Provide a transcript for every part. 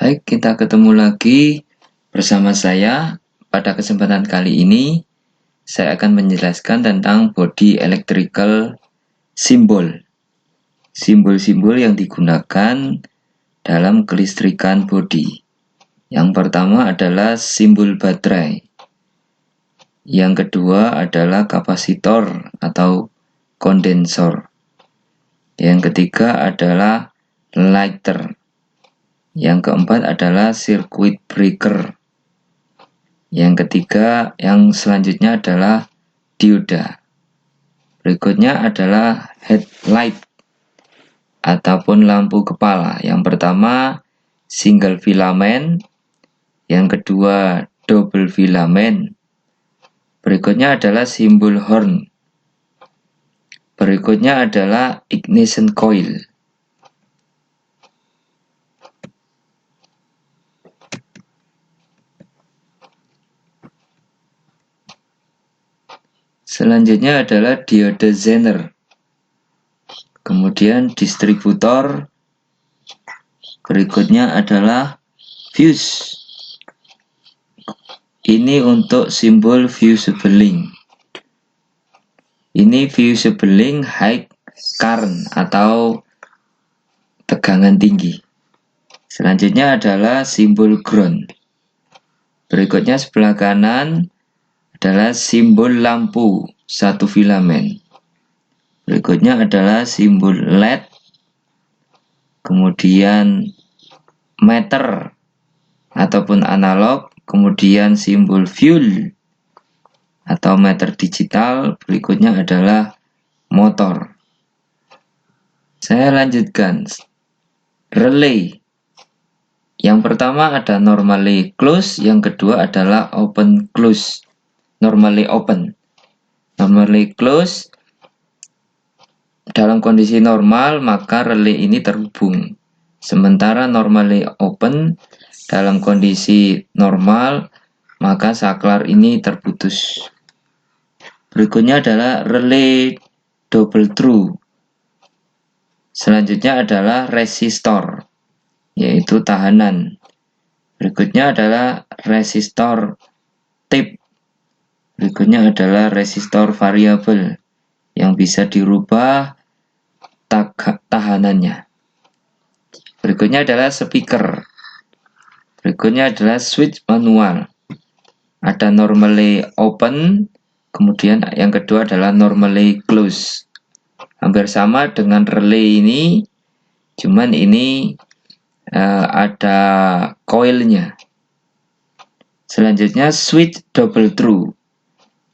Baik, kita ketemu lagi bersama saya. Pada kesempatan kali ini, saya akan menjelaskan tentang body electrical symbol. Simbol-simbol yang digunakan dalam kelistrikan body. Yang pertama adalah simbol baterai. Yang kedua adalah kapasitor atau kondensor. Yang ketiga adalah lighter. Yang keempat adalah circuit breaker. Yang ketiga, yang selanjutnya adalah dioda. Berikutnya adalah headlight ataupun lampu kepala. Yang pertama, single filament. Yang kedua, double filament. Berikutnya adalah simbol horn. Berikutnya adalah ignition coil. Selanjutnya adalah diode Zener. Kemudian distributor. Berikutnya adalah fuse. Ini untuk simbol fusible link. Ini fusible link high current atau tegangan tinggi. Selanjutnya adalah simbol ground. Berikutnya sebelah kanan adalah simbol lampu satu filamen. Berikutnya adalah simbol LED. Kemudian meter ataupun analog. Kemudian simbol fuel atau meter digital. Berikutnya adalah motor. Saya lanjutkan. Relay. Yang pertama ada normally close, yang kedua adalah open close. Normally open. Normally close. Dalam kondisi normal maka relay ini terhubung. Sementara normally open, dalam kondisi normal maka saklar ini terputus. Berikutnya adalah relay double true. Selanjutnya adalah resistor, yaitu tahanan. Berikutnya adalah resistor tip. Berikutnya adalah resistor variabel yang bisa dirubah tahanannya. Berikutnya adalah speaker. Berikutnya adalah switch manual. Ada normally open, kemudian yang kedua adalah normally close. Hampir sama dengan relay ini, cuman ini ada coilnya. Selanjutnya switch double true,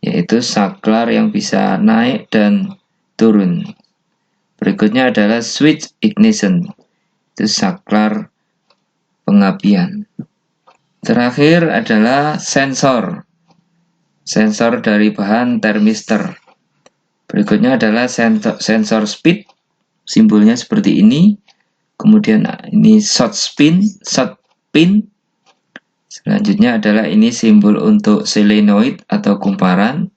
yaitu saklar yang bisa naik dan turun. Berikutnya adalah switch ignition, itu saklar pengapian. Terakhir adalah sensor. Sensor dari bahan termistor. Berikutnya adalah sensor speed, simbolnya seperti ini. Kemudian ini short pin. Selanjutnya adalah ini simbol untuk solenoid atau kumparan.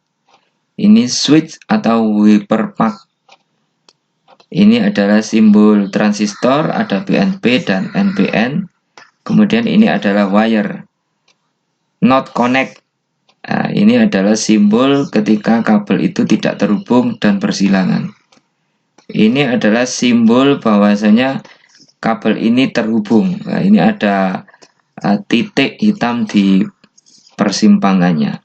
Ini switch atau wiper plug. Ini adalah simbol transistor, ada PNP dan NPN. Kemudian ini adalah wire. Not connect. Nah, ini adalah simbol ketika kabel itu tidak terhubung dan bersilangan. Ini adalah simbol bahwasanya kabel ini terhubung. Nah, ini ada titik hitam di persimpangannya.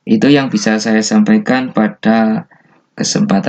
Itu yang bisa saya sampaikan pada kesempatan